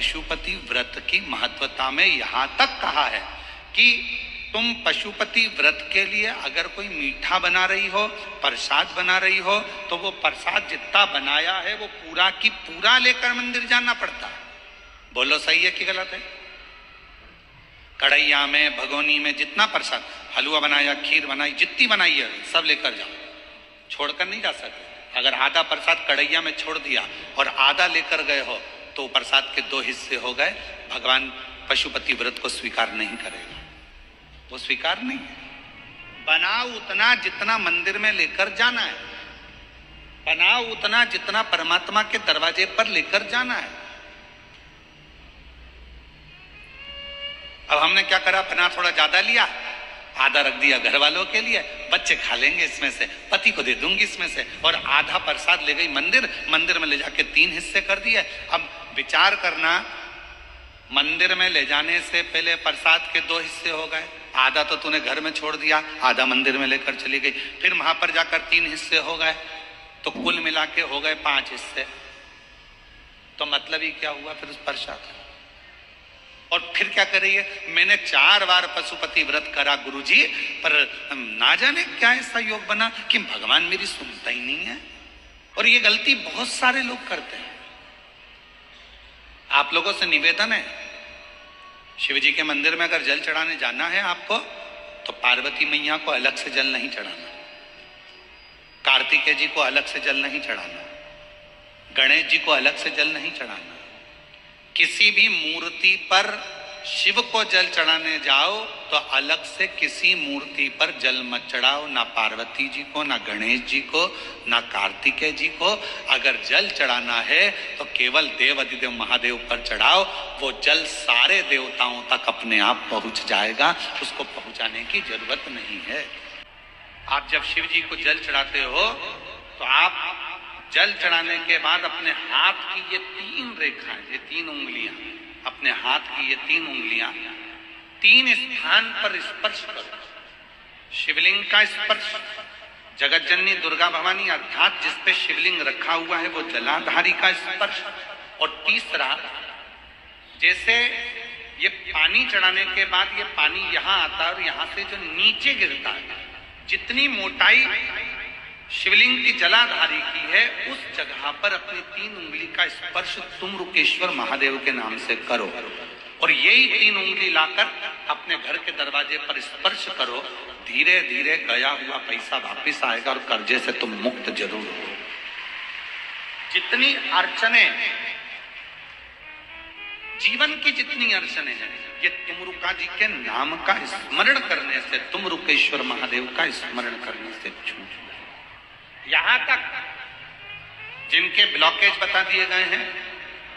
पशुपति व्रत की महत्वता में यहां तक कहा है कि तुम पशुपति व्रत के लिए अगर कोई मीठा बना रही हो, प्रसाद बना रही हो, तो वो प्रसाद जितना बनाया है वो पूरा की पूरा लेकर मंदिर जाना पड़ता है। बोलो सही है कि गलत है? कढ़ैया में, भगोनी में जितना प्रसाद, हलवा बनाया, खीर बनाई, जितनी बनाई है सब लेकर जाओ, छोड़कर नहीं जा सकते। अगर आधा प्रसाद कढ़ैया में छोड़ दिया और आधा लेकर गए हो तो प्रसाद के 2 हिस्से हो गए। भगवान पशुपति व्रत को स्वीकार नहीं करेगा, वो स्वीकार नहीं है। बनाओ उतना जितना मंदिर में लेकर जाना है, बनाओ उतना जितना परमात्मा के दरवाजे पर लेकर जाना है। अब हमने क्या करा, बना थोड़ा ज्यादा लिया, आधा रख दिया घर वालों के लिए, बच्चे खा लेंगे इसमें से, पति को दे दूंगी इसमें से, और आधा प्रसाद ले गई मंदिर, मंदिर में ले जाके 3 हिस्से कर दिए। अब विचार करना, मंदिर में ले जाने से पहले प्रसाद के 2 हिस्से हो गए, आधा तो तूने घर में छोड़ दिया, आधा मंदिर में लेकर चली गई, फिर वहां पर जाकर 3 हिस्से हो गए, तो कुल मिला के हो गए 5 हिस्से। तो मतलब ही क्या हुआ फिर उस प्रसाद? और फिर क्या कर रही है, मैंने 4 बार पशुपति व्रत करा गुरुजी, पर ना जाने क्या ऐसा योग बना कि भगवान मेरी सुनता ही नहीं है। और ये गलती बहुत सारे लोग करते हैं। आप लोगों से निवेदन है, शिव जी के मंदिर में अगर जल चढ़ाने जाना है आपको, तो पार्वती मैया को अलग से जल नहीं चढ़ाना, कार्तिकेय जी को अलग से जल नहीं चढ़ाना, गणेश जी को अलग से जल नहीं चढ़ाना। किसी भी मूर्ति पर शिव को जल चढ़ाने जाओ तो अलग से किसी मूर्ति पर जल मत चढ़ाओ, ना पार्वती जी को, ना गणेश जी को, ना कार्तिकेय जी को। अगर जल चढ़ाना है तो केवल देव अधिदेव महादेव पर चढ़ाओ, वो जल सारे देवताओं तक अपने आप पहुंच जाएगा, उसको पहुंचाने की जरूरत नहीं है। आप जब शिव जी को जल चढ़ाते हो तो आप जल चढ़ाने के बाद अपने हाथ की ये 3 रेखाएं, ये 3 उंगलियां, अपने हाथ की ये 3 उंगलियां 3 स्थान पर स्पर्श करो। शिवलिंग का स्पर्श, जगत जननी दुर्गा भवानी अर्थात जिस पे शिवलिंग रखा हुआ है वो जलाधारी का स्पर्श, और तीसरा, जैसे ये पानी चढ़ाने के बाद ये पानी यहां आता है और यहां से जो नीचे गिरता है, जितनी मोटाई शिवलिंग की जलाधारी की है, उस जगह पर अपनी 3 उंगली का स्पर्श तुम रुकेश्वर महादेव के नाम से करो, और यही 3 उंगली लाकर अपने घर के दरवाजे पर स्पर्श करो। धीरे धीरे गया हुआ पैसा वापिस आएगा और कर्जे से तुम मुक्त जरूर हो। जितनी अड़चने, जीवन की जितनी अड़चने हैं, ये तुमरुका जी के नाम का स्मरण करने से, तुम रुकेश्वर महादेव का स्मरण करने से छूट। यहां तक जिनके ब्लॉकेज बता दिए गए हैं,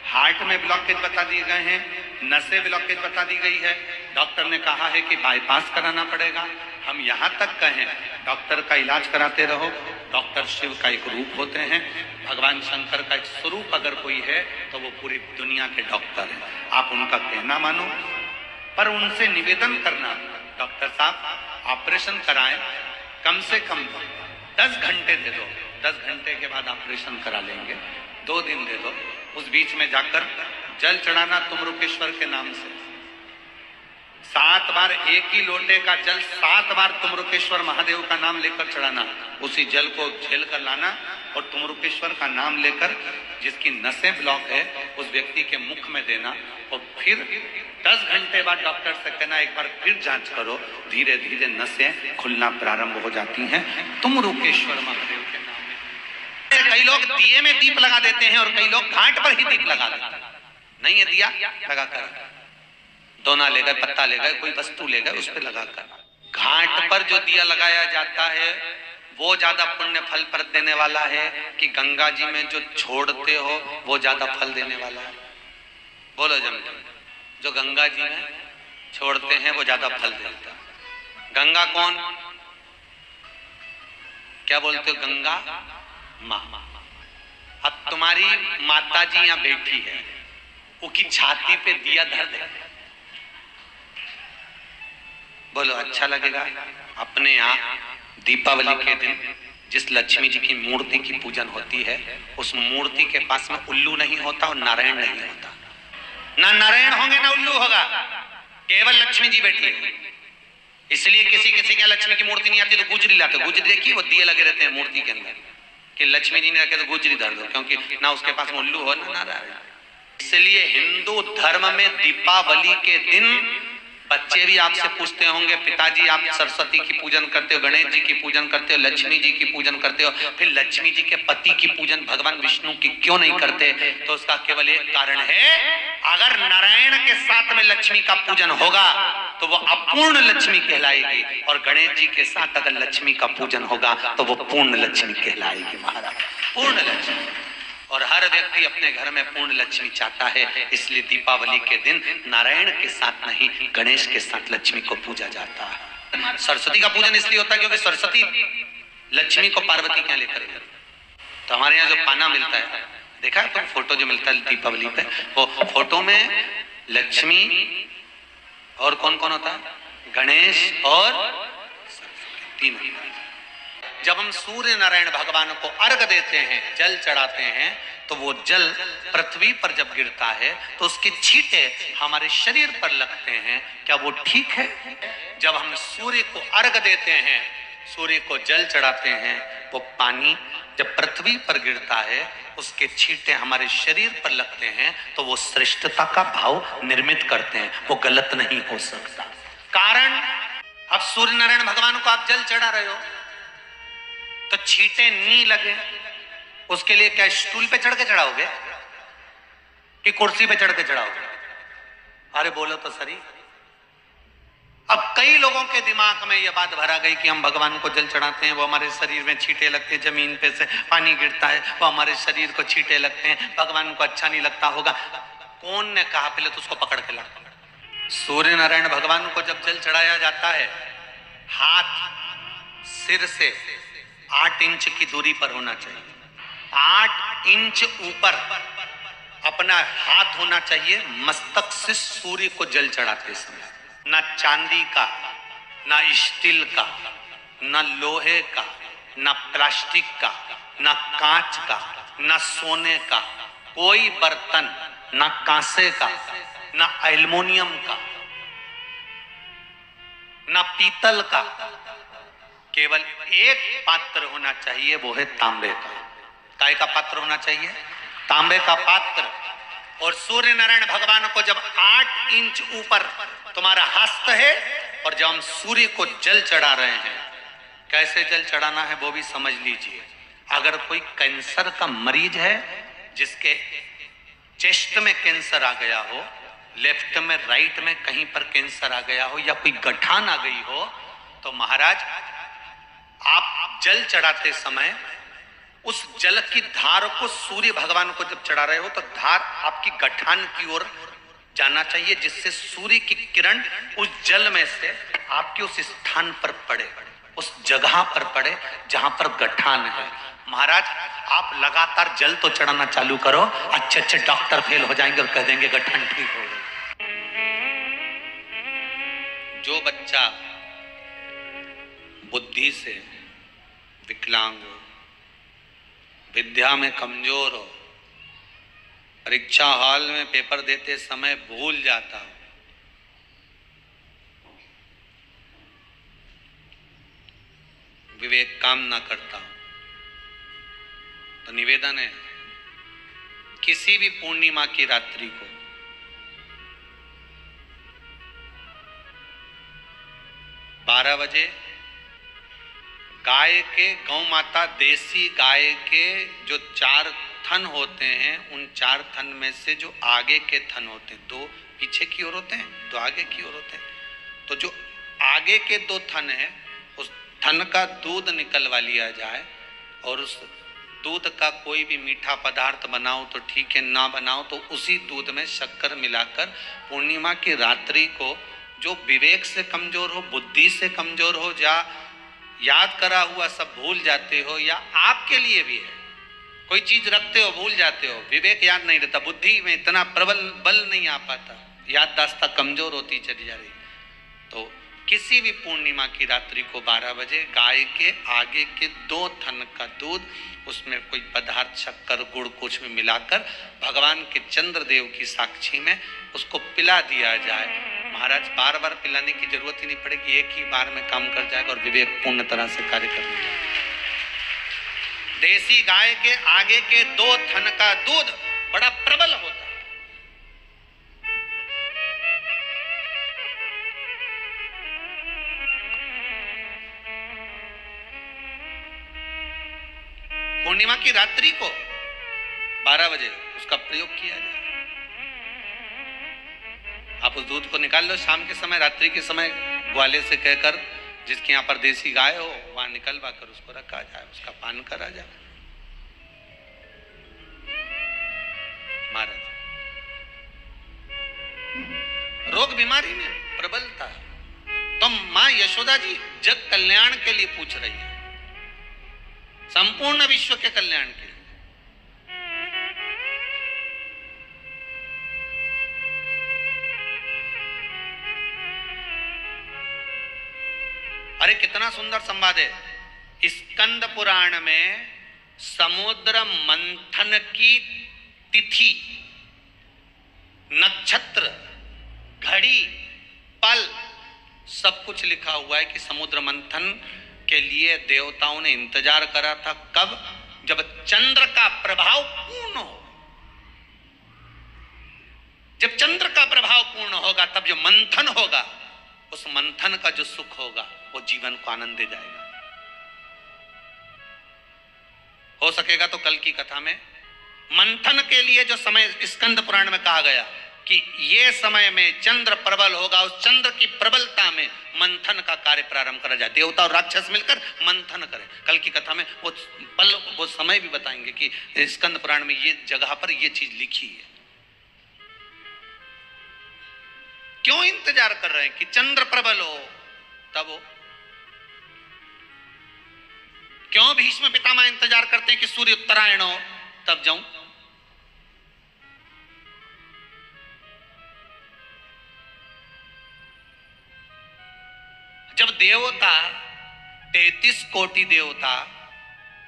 हार्ट में ब्लॉकेज बता दिए गए हैं, नसें ब्लॉकेज बता दी गई है, डॉक्टर ने कहा है कि बाईपास कराना पड़ेगा। हम यहां तक कहें, डॉक्टर का इलाज कराते रहो। डॉक्टर शिव का एक रूप होते हैं, भगवान शंकर का एक स्वरूप अगर कोई है तो वो पूरी दुनिया के डॉक्टर हैं। आप उनका कहना मानो, पर उनसे निवेदन करना, डॉक्टर साहब ऑपरेशन कराएं, कम से कम 10 घंटे दे दो, 10 घंटे के बाद ऑपरेशन करा लेंगे, 2 दिन दे दो। उस बीच में जाकर जल चढ़ाना तुम रुकेश्वर के नाम से, 7 बार एक ही लोटे का जल 7 बार तुम रुकेश्वर महादेव का नाम लेकर चढ़ाना, उसी जल को झेल कर लाना और तुम रुकेश्वर का नाम लेकर जिसकी नसें ब्लॉक है उस व्यक्ति के मुख में देना, और फिर 10 घंटे बाद डॉक्टर से कहना एक बार फिर जांच करो, धीरे धीरे नसें खुलना प्रारंभ हो जाती हैं तुम रुकेश्वर महादेव के नाम में। कई लोग दिए में दीप लगा देते हैं और कई लोग घाट पर ही दीप लगा देते हैं। नहीं है दिया लगाकर, दोना ले गए, पत्ता ले गए, कोई वस्तु ले गए, उस पर लगाकर। घाट पर जो दिया लगाया जाता है वो ज्यादा पुण्य फल पर देने वाला है कि गंगा जी में जो छोड़ते हो वो ज्यादा फल देने वाला है? बोलो जम, जो गंगा जी में छोड़ते हैं वो ज्यादा फल देता है। गंगा कौन? क्या बोलते हो? गंगा माँ। अब तुम्हारी माता जी यहाँ बैठी है, उसकी छाती पे दिया धर दे, बोलो अच्छा लगेगा? अपने यहाँ दीपावली के दिन जिस लक्ष्मी जी की मूर्ति की पूजन होती है, उस मूर्ति के पास में उल्लू नहीं होता और नारायण नहीं होता। ना नारायण होंगे ना उल्लू होगा, केवल लक्ष्मी जी बैठी है। इसलिए किसी किसी के लक्ष्मी की मूर्ति नहीं आती तो गुजरी लाते, गुजरी देखिए वो दिए लगे रहते हैं मूर्ति के अंदर कि लक्ष्मी जी ने रखे तो गुजरी धर दो, क्योंकि ना उसके पास उल्लू हो ना नारायण। इसलिए हिंदू धर्म में दीपावली के दिन बच्चे भी आपसे पूछते होंगे, पिताजी आप सरस्वती की पूजन करते हो, गणेश जी की पूजन करते हो, लक्ष्मी जी की पूजन करते हो, फिर लक्ष्मी जी के पति की पूजन भगवान विष्णु की क्यों नहीं करते? तो उसका केवल एक कारण है, अगर नारायण के साथ में लक्ष्मी का पूजन होगा तो वो अपूर्ण लक्ष्मी कहलाएगी, और गणेश जी के साथ अगर लक्ष्मी का पूजन होगा तो वो पूर्ण लक्ष्मी कहलाएगी महाराज, पूर्ण लक्ष्मी। और हर व्यक्ति अपने घर में पूर्ण लक्ष्मी चाहता है, इसलिए दीपावली के दिन नारायण के साथ नहीं गणेश के साथ लक्ष्मी को पूजा जाता है। सरस्वती का पूजन इसलिए होता है क्योंकि सरस्वती लक्ष्मी को पार्वती क्या लेकर गई। तो हमारे यहाँ जो पाना मिलता है, देखा है तो फोटो जो मिलता है दीपावली पे, वो फोटो में लक्ष्मी और कौन कौन होता है, गणेश और सरस्वती, तीन। जब हम सूर्य नारायण भगवान को अर्घ देते हैं, जल चढ़ाते हैं, तो वो जल पृथ्वी पर जब गिरता है तो उसके छींटे हमारे शरीर पर लगते हैं, क्या वो ठीक है? जब हम सूर्य को अर्घ देते हैं, सूर्य को जल चढ़ाते हैं, वो पानी जब पृथ्वी पर गिरता है उसके छींटे हमारे शरीर पर लगते हैं, तो वो श्रेष्ठता का भाव निर्मित करते हैं, वो गलत नहीं हो सकता। कारण, अब सूर्य नारायण भगवान को आप जल चढ़ा रहे हो तो छींटे नहीं लगे, उसके लिए क्या स्टूल पे चढ़ के चढ़ाओगे कि कुर्सी पे चढ़ के चढ़ाओगे? अरे बोलो तो सही। अब कई लोगों के दिमाग में यह बात भरा गई कि हम भगवान को जल चढ़ाते हैं, वो हमारे शरीर में छींटे लगते हैं, जमीन पे से पानी गिरता है, वो हमारे शरीर को छींटे लगते हैं, भगवान को अच्छा नहीं लगता होगा। कौन ने कहा? पहले तो उसको पकड़ के ला। सूर्य नारायण भगवान को जब जल चढ़ाया जाता है, हाथ सिर से 8 इंच की दूरी पर होना चाहिए, 8 इंच ऊपर अपना हाथ होना चाहिए मस्तक से सूर्य को जल चढ़ाते समय। ना चांदी का, ना स्टील का, ना लोहे का, ना प्लास्टिक का, ना कांच का, ना सोने का कोई बर्तन, ना कांसे का, ना एल्युमिनियम का, ना पीतल का, केवल एक पात्र होना चाहिए, वो है तांबे का। काय का पात्र होना चाहिए? तांबे का पात्र। और सूर्य नारायण भगवान को जब 8 इंच ऊपर तुम्हारा हस्त है, और जब हम सूर्य को जल चढ़ा रहे हैं, कैसे जल चढ़ाना है वो भी समझ लीजिए। अगर कोई कैंसर का मरीज है, जिसके चेस्ट में कैंसर आ गया हो, लेफ्ट में, राइट में कहीं पर कैंसर आ गया हो, या कोई गठान आ गई हो, तो महाराज आप जल चढ़ाते समय उस जल की धार को सूर्य भगवान को जब चढ़ा रहे हो तो धार आपकी गठान की ओर जाना चाहिए, जिससे सूर्य की किरण उस जल में से आपके उस स्थान पर पड़े, उस जगह पर पड़े जहां पर गठान है। महाराज आप लगातार जल तो चढ़ाना चालू करो, अच्छे अच्छे डॉक्टर फेल हो जाएंगे और कह देंगे गठान ठीक हो गई। जो बच्चा बुद्धि से विकलांग हो, विद्या में कमजोर हो, परीक्षा हॉल में पेपर देते समय भूल जाता हो, विवेक काम ना करता हो, तो निवेदन है किसी भी पूर्णिमा की रात्रि को 12 बजे गाय के, गौ माता देसी गाय के जो 4 थन होते हैं, उन 4 थन में से जो आगे के थन होते हैं, 2 पीछे की ओर होते हैं, 2 आगे की ओर होते हैं, तो जो आगे के 2 थन हैं उस थन का दूध निकलवा लिया जाए, और उस दूध का कोई भी मीठा पदार्थ बनाओ तो ठीक है, ना बनाओ तो उसी दूध में शक्कर मिलाकर पूर्णिमा की रात्रि को जो विवेक से कमजोर हो, बुद्धि से कमजोर हो, या याद करा हुआ सब भूल जाते हो, या आपके लिए भी है कोई चीज रखते हो भूल जाते हो, विवेक याद नहीं रहता, बुद्धि में इतना प्रबल बल नहीं आ पाता, याददाश्त कमजोर होती चली जा रही, तो किसी भी पूर्णिमा की रात्रि को 12 बजे गाय के आगे के 2 थन का दूध, उसमें कोई पदार्थ शक्कर गुड़ कुछ भी मिलाकर भगवान के चंद्रदेव की साक्षी में उसको पिला दिया जाए। महाराज बार बार पिलाने की जरूरत ही नहीं पड़ेगी, एक ही बार में काम कर जाएगा और विवेक पूर्ण तरह से कार्य कर जाएगा। देसी गाय के आगे के 2 थन का दूध बड़ा प्रबल होता है। पूर्णिमा की रात्रि को 12 बजे उसका प्रयोग किया जाए। आप उस दूध को निकाल लो शाम के समय, रात्रि के समय ग्वाले से कहकर जिसके यहाँ पर देसी गाय हो वहां निकलवा कर उसको रखा जाए, उसका पान करा जाए। महाराज रोग बीमारी में प्रबलता है तो मां यशोदा जी जग कल्याण के लिए पूछ रही है, संपूर्ण विश्व के कल्याण के लिए। अरे कितना सुंदर संवाद है। स्कंद पुराण में समुद्र मंथन की तिथि, नक्षत्र, घड़ी, पल सब कुछ लिखा हुआ है कि समुद्र मंथन के लिए देवताओं ने इंतजार करा था। कब? जब चंद्र का प्रभाव पूर्ण हो। जब चंद्र का प्रभाव पूर्ण होगा तब जो मंथन होगा, उस मंथन का जो सुख होगा वो जीवन को आनंद दे जाएगा। हो सकेगा तो कल की कथा में मंथन के लिए जो समय स्कंद पुराण में कहा गया कि ये समय में चंद्र प्रबल होगा, उस चंद्र की प्रबलता में मंथन का कार्य प्रारंभ करा जाए। देवता और राक्षस मिलकर मंथन करें। कल की कथा में वो पल, वो समय भी बताएंगे कि स्कंद पुराण में ये जगह पर ये चीज लिखी है। क्यों इंतजार कर रहे हैं कि चंद्र प्रबल हो तब हो? क्यों भीष्म पितामह इंतजार करते हैं कि सूर्य उत्तरायण हो तब जाऊं? जब देवता 33 कोटि देवता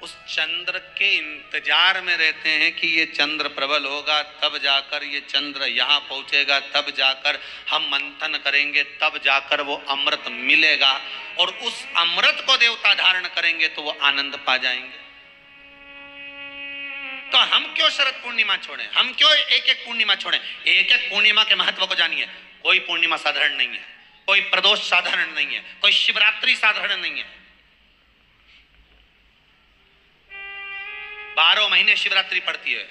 उस चंद्र के इंतजार में रहते हैं कि ये चंद्र प्रबल होगा तब जाकर ये चंद्र यहां पहुंचेगा, तब जाकर हम मंथन करेंगे, तब जाकर वो अमृत मिलेगा और उस अमृत को देवता धारण करेंगे तो वो आनंद पा जाएंगे। तो हम क्यों शरद पूर्णिमा छोड़ें? हम क्यों एक एक पूर्णिमा छोड़ें? एक एक पूर्णिमा के महत्व को जानिए। कोई पूर्णिमा साधारण नहीं है, कोई प्रदोष साधारण नहीं है, कोई शिवरात्रि साधारण नहीं है। 12 महीने शिवरात्रि पड़ती है,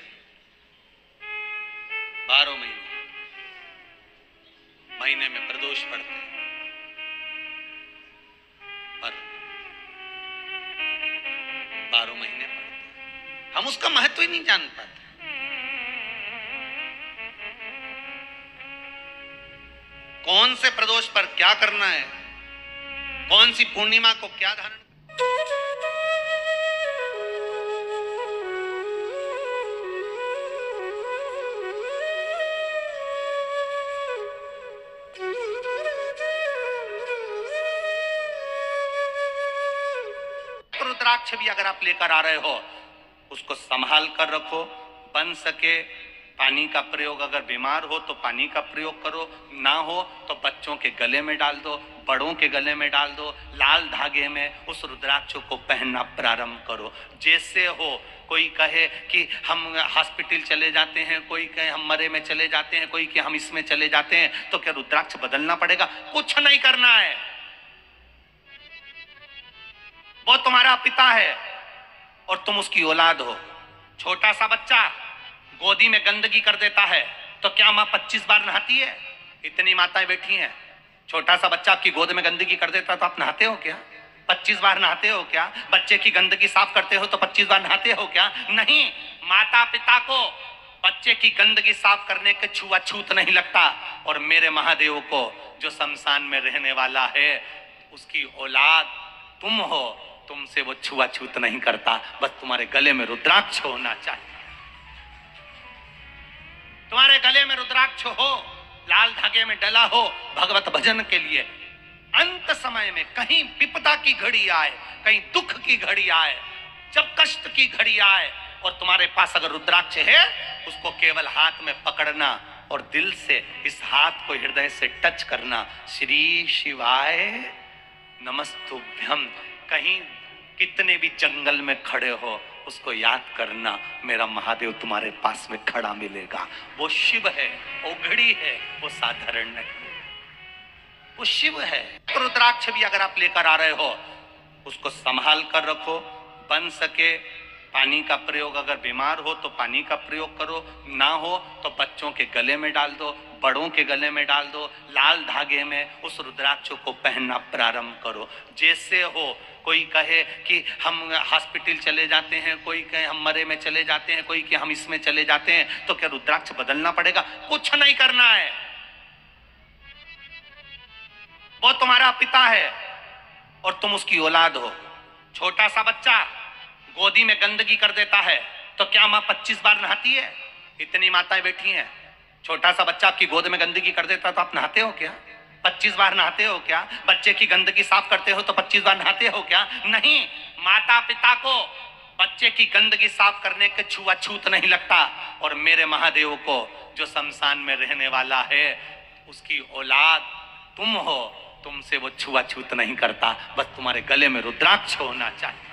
12 महीने में प्रदोष पड़ते हैं, पर 12 महीने पड़ते हैं। हम उसका महत्व ही नहीं जान पाते। कौन से प्रदोष पर क्या करना है, कौन सी पूर्णिमा को क्या धारण। रुद्राक्ष भी अगर आप लेकर आ रहे हो उसको संभाल कर रखो। बन सके पानी का प्रयोग, अगर बीमार हो तो पानी का प्रयोग करो, ना हो तो बच्चों के गले में डाल दो, बड़ों के गले में डाल दो। लाल धागे में उस रुद्राक्ष को पहनना प्रारंभ करो। जैसे हो, कोई कहे कि हम हॉस्पिटल चले जाते हैं, कोई कहे हम मरे में चले जाते हैं, कोई कि हम इसमें चले जाते हैं, तो क्या रुद्राक्ष बदलना पड़ेगा? कुछ नहीं करना है। वो तुम्हारा पिता है और तुम उसकी औलाद हो। छोटा सा बच्चा गोदी में गंदगी कर देता है तो क्या माँ 25 बार नहाती है? इतनी माताएं बैठी हैं। छोटा सा बच्चा आपकी गोद में गंदगी कर देता है तो आप नहाते हो क्या? 25 बार नहाते हो क्या? बच्चे की गंदगी साफ करते हो तो 25 बार नहाते हो क्या? नहीं। माता पिता को बच्चे की गंदगी साफ करने के छुआछूत नहीं लगता। और मेरे महादेव को जो शमशान में रहने वाला है, उसकी औलाद तुम हो, तुमसे वो छुआछूत नहीं करता। बस तुम्हारे गले में रुद्राक्ष होना चाहिए। तुम्हारे गले में रुद्राक्ष हो, लाल धागे में डला हो, भगवत भजन के लिए अंत समय में कहीं विपदा की घड़ी आए, कहीं दुख की घड़ी आए, जब कष्ट की घड़ी आए और तुम्हारे पास अगर रुद्राक्ष है, उसको केवल हाथ में पकड़ना और दिल से इस हाथ को हृदय से टच करना, श्री शिवाय नमस्तुभ्यम। कहीं कितने भी जंगल में खड़े हो, उसको याद करना, मेरा महादेव तुम्हारे पास में खड़ा मिलेगा। वो शिव है, वो घड़ी है, वो साधारण नहीं, वो शिव है। तो रुद्राक्ष भी अगर आप लेकर आ रहे हो, उसको संभाल कर रखो, बन सके पानी का प्रयोग, अगर बीमार हो तो पानी का प्रयोग करो, ना हो तो बच्चों के गले में डाल दो, बड़ों के गले में डाल दो, लाल धागे में उस रुद्राक्ष को पहनना प्रारंभ करो। जैसे हो, कोई कहे कि हम हॉस्पिटल चले जाते हैं, कोई कहे हम मरे में चले जाते हैं, कोई कि हम इसमें चले जाते हैं, तो क्या रुद्राक्ष बदलना पड़ेगा? कुछ नहीं करना है। वो तुम्हारा पिता है और तुम उसकी औलाद हो। छोटा सा बच्चा गोदी में गंदगी कर देता है तो क्या माँ 25 बार नहाती है? इतनी माताएं बैठी हैं। छोटा सा बच्चा आपकी गोद में गंदगी कर देता है तो आप नहाते हो क्या? 25 बार नहाते हो क्या? बच्चे की गंदगी साफ करते हो तो 25 बार नहाते हो क्या? नहीं। माता पिता को बच्चे की गंदगी साफ करने के छुआछूत नहीं लगता, और मेरे महादेव को जो शमशान में रहने वाला है, उसकी औलाद तुम हो, तुमसे वो छुआछूत नहीं करता। बस तुम्हारे गले में रुद्राक्ष होना चाहिए।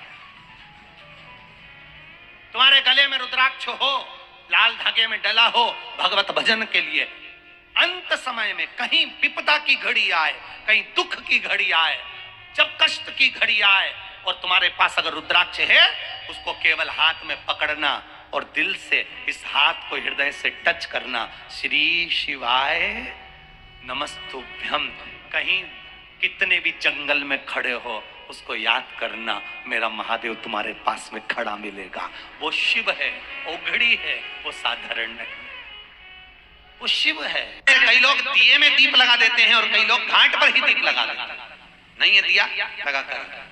तुम्हारे गले में रुद्राक्ष हो, लाल धागे में डला हो, भगवत भजन के लिए। अंत समय में कहीं विपदा की घड़ी आए, कहीं दुख की घड़ी आए, जब कष्ट की घड़ी आए और तुम्हारे पास अगर रुद्राक्ष है, उसको केवल हाथ में पकड़ना और दिल से इस हाथ को हृदय से टच करना, श्री शिवाय नमस्तुभ्यम। कहीं कितने भी जंगल में खड़े हो, उसको याद करना, मेरा महादेव तुम्हारे पास में खड़ा मिलेगा। वो शिव है, वो घड़ी है, वो साधारण नहीं, वो शिव है। कई लोग दिए में दीप लगा देते हैं और कई लोग घाट पर ही दीप लगा देते हैं। नहीं है दिया लगा कर,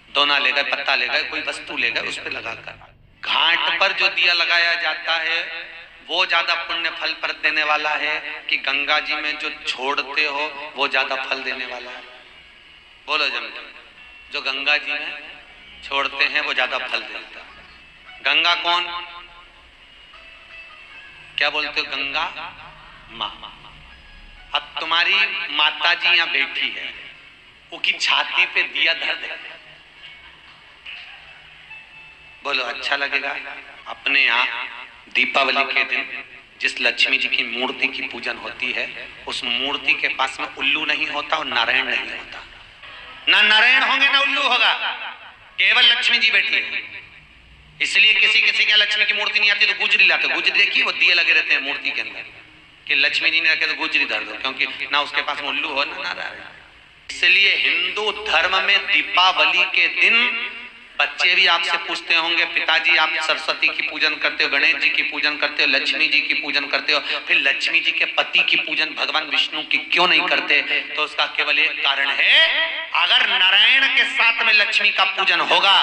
दोना ले गए, पत्ता ले गए, कोई वस्तु ले गए, उस पर लगा कर। घाट पर जो दिया लगाया जाता है वो ज्यादा पुण्य फल पर देने वाला है कि गंगा जी में जो छोड़ते हो वो ज्यादा फल देने वाला है? बोलो जम। जो गंगा जी में छोड़ते हैं वो ज्यादा फल देता है। गंगा कौन? क्या बोलते हो? गंगा माँ। अब तुम्हारी माता जी यहाँ बैठी है, उसकी छाती पे दिया धर दे, बोलो अच्छा लगेगा? अपने यहाँ दीपावली के दिन जिस लक्ष्मी जी की मूर्ति की पूजन होती है, उस मूर्ति के पास में उल्लू नहीं होता और नारायण नहीं होता। ना नारायण होंगे ना उल्लू होगा, केवल लक्ष्मी जी बैठी है। इसलिए किसी किसी के लक्ष्मी की मूर्ति नहीं आती तो गुजरी लाते। गुजरी देखिए, वो दिए लगे रहते हैं मूर्ति के अंदर कि लक्ष्मी जी ने रखे तो गुजरी धर दो, क्योंकि ना उसके पास में उल्लू हो ना नारायण। इसलिए हिंदू धर्म में दीपावली के दिन बच्चे भी आपसे पूछते होंगे, पिताजी आप सरस्वती की पूजन करते हो, गणेश जी की पूजन करते हो, लक्ष्मी जी की पूजन करते हो, फिर लक्ष्मी जी के पति की पूजन भगवान विष्णु की क्यों नहीं करते? तो उसका केवल एक कारण है, अगर नारायण के साथ में लक्ष्मी का पूजन होगा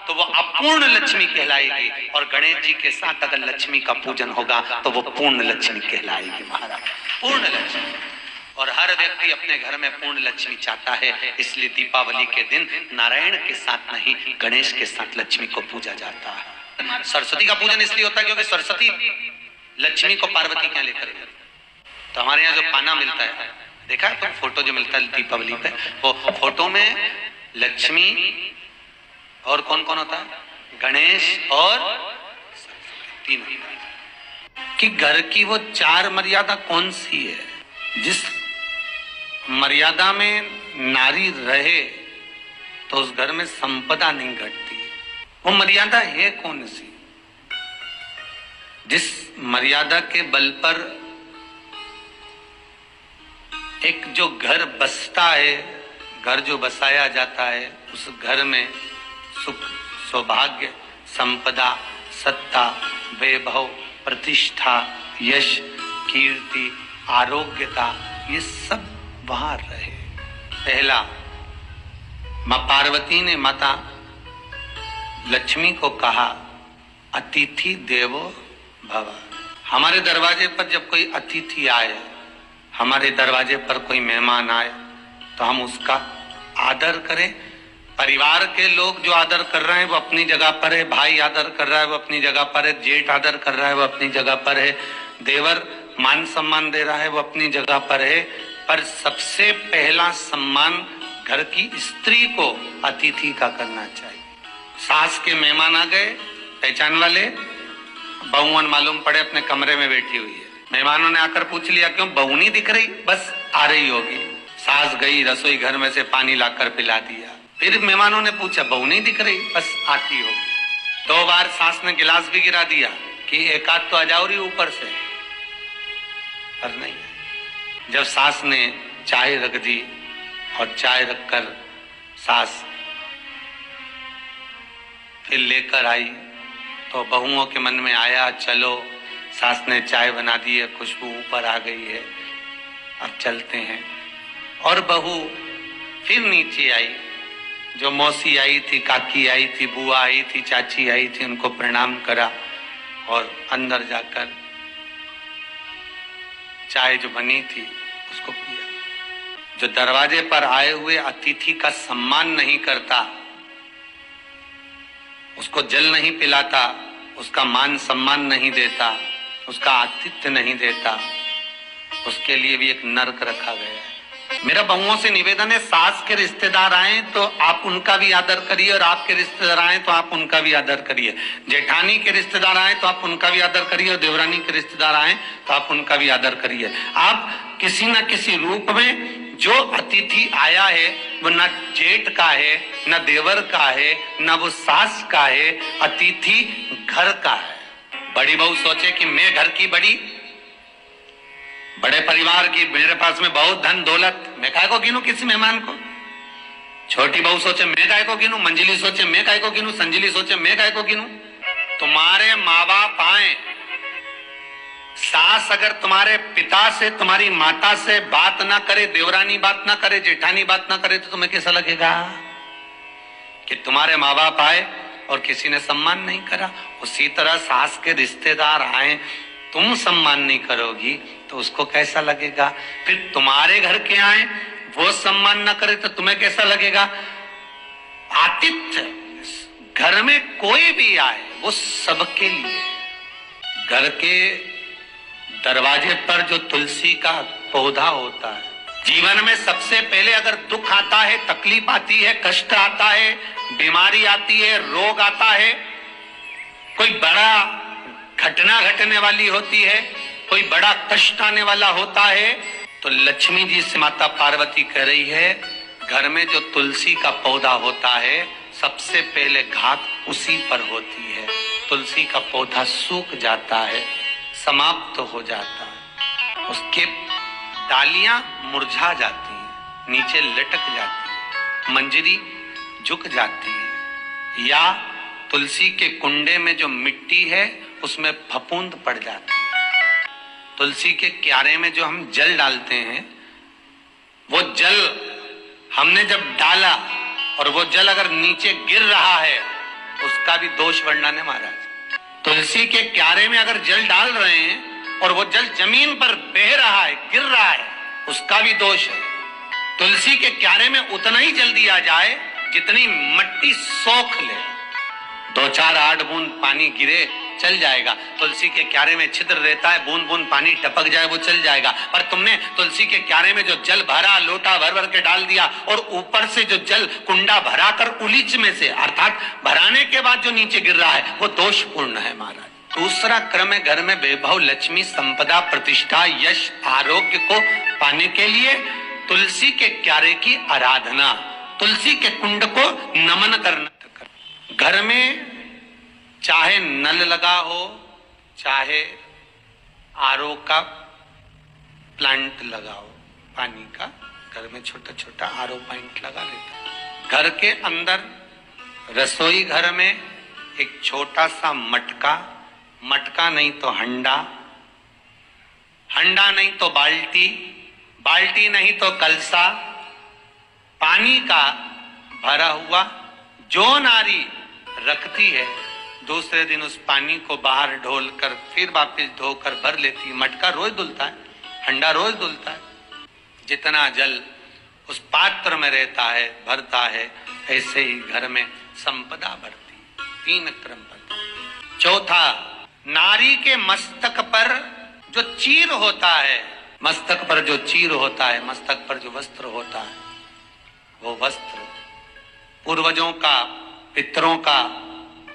तो वो अपूर्ण लक्ष्मी कहलाएगी, और गणेश जी के साथ अगर लक्ष्मी का पूजन होगा तो वो पूर्ण लक्ष्मी कहलाएगी। महाराज, पूर्ण लक्ष्मी। और हर व्यक्ति अपने घर में पूर्ण लक्ष्मी चाहता है, इसलिए दीपावली के दिन नारायण के साथ नहीं, गणेश के साथ लक्ष्मी को पूजा जाता है। सरस्वती का पूजन इसलिए होता है क्योंकि सरस्वती लक्ष्मी को पार्वती क्या लेकर गई। तो हमारे यहाँ जो पाना मिलता है, देखा है तो फोटो जो मिलता है दीपावली पे, वो फोटो में लक्ष्मी और कौन कौन होता है? गणेश और तीन। कि घर की वो चार मर्यादा कौन सी है? जिस मर्यादा में नारी रहे तो उस घर में संपदा नहीं घटती। वो मर्यादा है कौन सी? जिस मर्यादा के बल पर एक जो घर बसता है, घर जो बसाया जाता है, उस घर में सुख, सौभाग्य, संपदा, सत्ता, वैभव, प्रतिष्ठा, यश, कीर्ति, आरोग्यता, ये सब वहां रहे। पहला, मां पार्वती ने माता लक्ष्मी को कहा, अतिथि देवो भव। हमारे दरवाजे पर जब कोई अतिथि आए, हमारे दरवाजे पर कोई मेहमान आए, तो हम उसका आदर करें। परिवार के लोग जो आदर कर रहे हैं वो अपनी जगह पर है, भाई आदर कर रहा है वो अपनी जगह पर है, जेठ आदर कर रहा है वो अपनी जगह पर है, देवर मान सम्मान दे रहा है वो अपनी जगह पर है। पर सबसे पहला सम्मान घर की स्त्री को अतिथि का करना चाहिए। सास के मेहमान आ गए, पहचान वाले, बहुवन मालूम पड़े अपने कमरे में बैठी हुई है। मेहमानों ने आकर पूछ लिया क्यों बहू नहीं दिख रही, बस आ रही होगी। सास गई रसोई घर में से पानी लाकर पिला दिया। फिर मेहमानों ने पूछा बहू नहीं दिख रही, बस आती होगी। 2 बार सास ने गिलास भी गिरा दिया कि एक आध तो आ जाओ रही ऊपर से, पर नहीं। जब सास ने चाय रख दी और चाय रखकर सास फिर लेकर आई तो बहुओं के मन में आया चलो सास ने चाय बना दी है, खुशबू ऊपर आ गई है, अब चलते हैं। और बहू फिर नीचे आई। जो मौसी आई थी, काकी आई थी, बुआ आई थी, चाची आई थी, उनको प्रणाम करा और अंदर जाकर चाय जो बनी थी उसको पिया। जो दरवाजे पर आए हुए अतिथि का सम्मान नहीं करता, उसको जल नहीं पिलाता, उसका मान सम्मान नहीं देता, उसका आतिथ्य नहीं देता, उसके लिए भी एक नरक रखा गया है। मेरा बहुओं से निवेदन है, सास के रिश्तेदार आए तो आप उनका भी आदर करिए और आपके रिश्तेदार आए तो आप उनका भी आदर करिए। जेठानी के रिश्तेदार आए तो आप उनका भी आदर करिए और देवरानी के रिश्तेदार आए तो आप उनका भी आदर करिए। आप किसी न किसी रूप में जो अतिथि आया है वो न जेठ का है, न देवर का है, न वो सास का है, अतिथि घर का है। बड़ी बहू सोचे कि मैं घर की बड़ी, बड़े परिवार की, मेरे पास में बहुत धन दौलत, मैं काहे को गिनूं किसी मेहमान को। छोटी बहू सोचे मैं काहे को गिनूं, मंजिली सोचे मैं काहे को गिनूं, संजिली सोचे मैं काहे को गिनूं। तुम्हारे माँ बाप आए, सास अगर तुम्हारे पिता से, तुम्हारी माता से बात ना करे, देवरानी बात ना करे, जेठानी बात ना करे, तो तुम्हें कैसा लगेगा कि तुम्हारे माँ बाप आए और किसी ने सम्मान नहीं करा। उसी तरह सास के रिश्तेदार आए, तुम सम्मान नहीं करोगी तो उसको कैसा लगेगा। फिर तुम्हारे घर के आए, वो सम्मान ना करे तो तुम्हें कैसा लगेगा। आतिथ्य घर में कोई भी आए वो सबके लिए। घर के दरवाजे पर जो तुलसी का पौधा होता है, जीवन में सबसे पहले अगर दुख आता है, तकलीफ आती है, कष्ट आता है, बीमारी आती है, रोग आता है, कोई बड़ा घटना घटने वाली होती है, कोई बड़ा कष्ट आने वाला होता है, तो लक्ष्मी जी से माता पार्वती कह रही है घर में जो तुलसी का पौधा होता है सबसे पहले घात उसी पर होती है। तुलसी का पौधा सूख जाता है, समाप्त हो जाता है, उसके डालियां मुरझा जाती हैं, नीचे लटक जाती है, मंजरी झुक जाती है, या तुलसी के कुंडे में जो मिट्टी है उसमें फफूंद पड़ जाती है। तुलसी के क्यारे में जो हम जल डालते हैं, वो जल हमने जब डाला और वो जल अगर नीचे गिर रहा है उसका भी दोष वर्णन है महाराज। तुलसी के क्यारे में अगर जल डाल रहे हैं और वो जल जमीन पर बह रहा है, गिर रहा है, उसका भी दोष है। तुलसी के क्यारे में उतना ही जल दिया जाए जितनी मिट्टी सोख ले। 2-4 8 बूंद पानी गिरे चल जाएगा। तुलसी के क्यारे में छिद्र रहता है, बूंद बूंद पानी टपक जाए वो चल जाएगा। पर तुमने तुलसी के क्यारे में जो जल भरा, लोटा भर भर के डाल दिया और ऊपर से जो जल कुंडा भरा कर उलीच में से, अर्थात भराने के बाद जो नीचे गिर रहा है वो दोषपूर्ण है महाराज। दूसरा क्रम है घर में वैभव, लक्ष्मी, संपदा, प्रतिष्ठा, यश, आरोग्य को पाने के लिए तुलसी के क्यारे की आराधना, तुलसी के कुंड को नमन करना। घर में चाहे नल लगा हो, चाहे आरओ का प्लांट लगा हो, पानी का, घर में छोटा छोटा आरओ प्लांट लगा लेता। घर के अंदर रसोई घर में एक छोटा सा मटका, मटका नहीं तो हंडा, हंडा नहीं तो बाल्टी, बाल्टी नहीं तो कलसा, पानी का भरा हुआ जो नारी रखती है, दूसरे दिन उस पानी को बाहर ढोल कर फिर वापस धोकर भर लेती है। मटका रोज धुलता है, हंडा रोज धुलता है। जितना जल उस पात्र में रहता है, भरता है, ऐसे ही घर में संपदा बढ़ती। 3 क्रम पर। चौथा, नारी के मस्तक पर जो चीर होता है, मस्तक पर जो चीर होता है, मस्तक पर जो वस्त्र होता है, वो वस्त्र पूर्वजों का, पितरों का,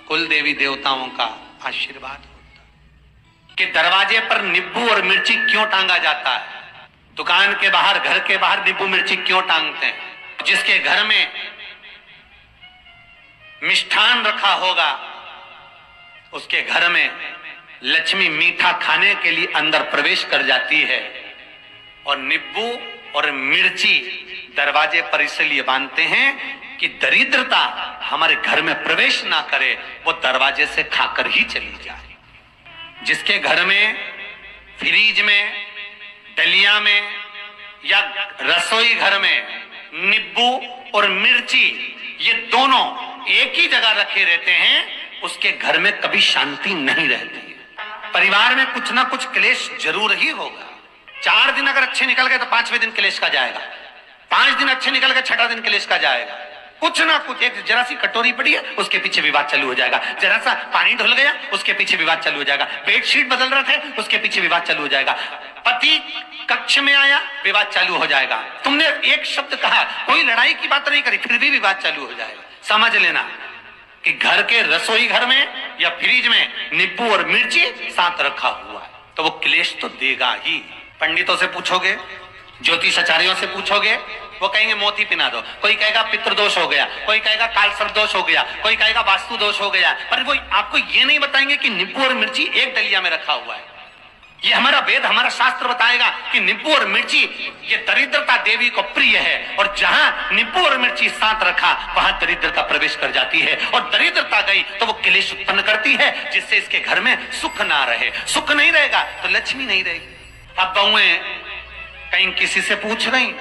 कुल देवी देवताओं का आशीर्वाद होता है। कि दरवाजे पर नींबू और मिर्ची क्यों टांगा जाता है? दुकान के बाहर, घर के बाहर नींबू मिर्ची क्यों टांगते हैं? जिसके घर में मिष्ठान रखा होगा, उसके घर में लक्ष्मी मीठा खाने के लिए अंदर प्रवेश कर जाती है। और नींबू और मिर्ची दरवाजे पर इसलिए बांधते हैं कि दरिद्रता हमारे घर में प्रवेश ना करे, वो दरवाजे से खाकर ही चली जाए। जिसके घर में फ्रीज में, डलिया में या रसोई घर में नींबू और मिर्ची ये दोनों एक ही जगह रखे रहते हैं, उसके घर में कभी शांति नहीं रहती है। परिवार में कुछ ना कुछ क्लेश जरूर ही होगा। 4 दिन अगर अच्छे निकल गए तो 5वें दिन क्लेश का जाएगा, 5 दिन अच्छे निकल गए 6वां दिन क्लेश का जाएगा। कुछ ना कुछ, एक जरा सी कटोरी पड़ी है उसके पीछे विवाद चालू हो जाएगा, जरा सा पानी ढुल गया उसके पीछे विवाद चालू हो जाएगा, बेडशीट बदल रहे थे उसके पीछे विवाद चालू हो जाएगा, पति कक्ष में आया विवाद चालू हो जाएगा, तुमने एक शब्द कहा, कोई लड़ाई की बात नहीं करी, फिर भी विवाद चालू हो जाएगा। समझ लेना कि घर के रसोई घर में या फ्रिज में नींबू और मिर्ची साथ रखा हुआ है तो वो क्लेश तो देगा ही। पंडितों से पूछोगे, ज्योतिषाचार्यों से पूछोगे, वो कहेंगे मोती पिना दो, कोई कहेगा पितृदोष हो गया, कोई कहेगा कालसर्प दोष हो गया, कोई कहेगा वास्तु दोष हो गया, पर वो आपको ये नहीं बताएंगे कि नींबू और मिर्ची एक डलिया में रखा हुआ है। ये हमारा वेद, हमारा शास्त्र बताएगा कि नींबू और मिर्ची ये दरिद्रता देवी को प्रिय है, और जहां नींबू और मिर्ची साथ रखा वहां दरिद्रता प्रवेश कर जाती है, और दरिद्रता गई तो वो क्लेश उत्पन्न करती है, जिससे इसके घर में सुख ना रहे। सुख नहीं रहेगा तो लक्ष्मी नहीं रहेगी। अब बहुएं कहीं किसी से पूछ रही,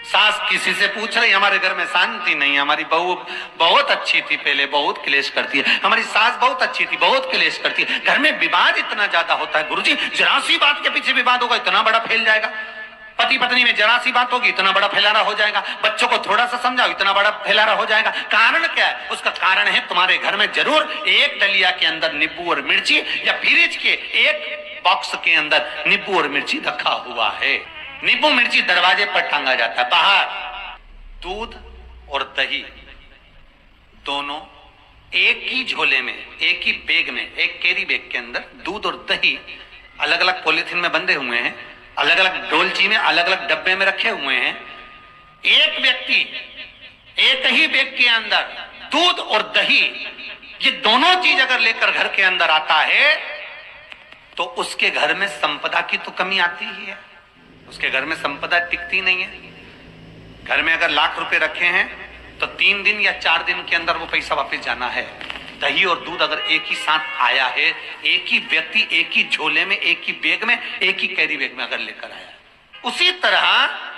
सास किसी से पूछ रही, हमारे घर में शांति नहीं, हमारी बहू बहुत अच्छी थी, पहले बहुत क्लेश करती है, हमारी सास बहुत अच्छी थी, बहुत क्लेश करती है, घर में विवाद इतना ज्यादा होता है। गुरुजी जरा सी बात के पीछे विवाद होगा इतना बड़ा फैल जाएगा, पति पत्नी में जरा सी बात होगी इतना बड़ा फैलाना हो जाएगा, बच्चों को थोड़ा सा समझाओ इतना बड़ा फैलाना हो जाएगा। कारण क्या है? उसका कारण है तुम्हारे घर में जरूर एक डलिया के अंदर नींबू और मिर्ची या फ्रिज के एक बॉक्स के अंदर नींबू और मिर्ची रखा हुआ है। नींबू मिर्ची दरवाजे पर टांगा जाता है। बाहर दूध और दही दोनों एक ही झोले में, एक ही बैग में, एक कैरी बैग के अंदर दूध और दही अलग अलग पॉलिथीन में बंधे हुए हैं, अलग अलग डोलची में, अलग अलग डब्बे में रखे हुए हैं। एक व्यक्ति एक ही बैग के अंदर दूध और दही ये दोनों चीज अगर लेकर घर के अंदर आता है तो उसके घर में संपदा की तो कमी आती ही है, उसके घर में संपदा टिकती नहीं है। घर में अगर लाख रुपए रखे हैं तो 3 दिन या 4 दिन के अंदर वो पैसा वापस जाना है। दही और दूध अगर एक ही साथ आया है, एक ही व्यक्ति एक ही झोले में, एक ही बैग में, एक ही कैरी बैग में अगर लेकर आया, उसी तरह